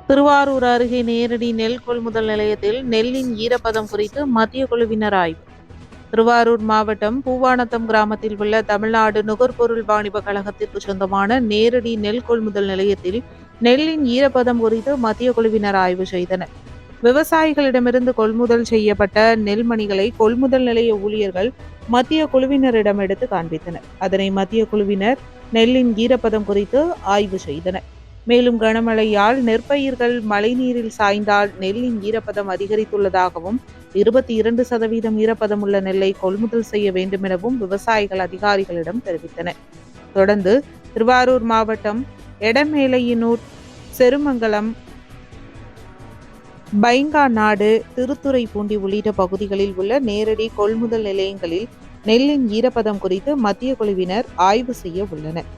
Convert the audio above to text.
திருவாரூர் அருகே நேரடி நெல் கொள்முதல் நிலையத்தில் நெல்லின் ஈரப்பதம் குறித்து மத்திய குழுவினர் ஆய்வு. திருவாரூர் மாவட்டம் பூவானத்தம் கிராமத்தில் உள்ள தமிழ்நாடு நுகர்பொருள் வாணிப கழகத்திற்கு சொந்தமான நேரடி நெல் கொள்முதல் நிலையத்தில் நெல்லின் ஈரப்பதம் குறித்து மத்திய குழுவினர் ஆய்வு செய்தனர். விவசாயிகளிடமிருந்து கொள்முதல் செய்யப்பட்ட நெல்மணிகளை கொள்முதல் நிலைய ஊழியர்கள் மத்திய குழுவினரிடம் எடுத்து காண்பித்தனர். அதனை மத்திய குழுவினர் நெல்லின் ஈரப்பதம் குறித்து ஆய்வு செய்தனர். மேலும் கனமழையால் நெற்பயிர்கள் மழைநீரில் சாய்ந்தால் நெல்லின் ஈரப்பதம் அதிகரித்துள்ளதாகவும் 22% ஈரப்பதம் உள்ள நெல்லை கொள்முதல் செய்ய வேண்டும் எனவும் விவசாயிகள் அதிகாரிகளிடம் தெரிவித்தனர். தொடர்ந்து திருவாரூர் மாவட்டம் எடமேலையனூர், செருமங்கலம், பைங்காநாடு, திருத்துறைப்பூண்டி உள்ளிட்ட பகுதிகளில் உள்ள நேரடி கொள்முதல் நிலையங்களில் நெல்லின் ஈரப்பதம் குறித்து மத்திய குழுவினர் ஆய்வு செய்ய உள்ளனர்.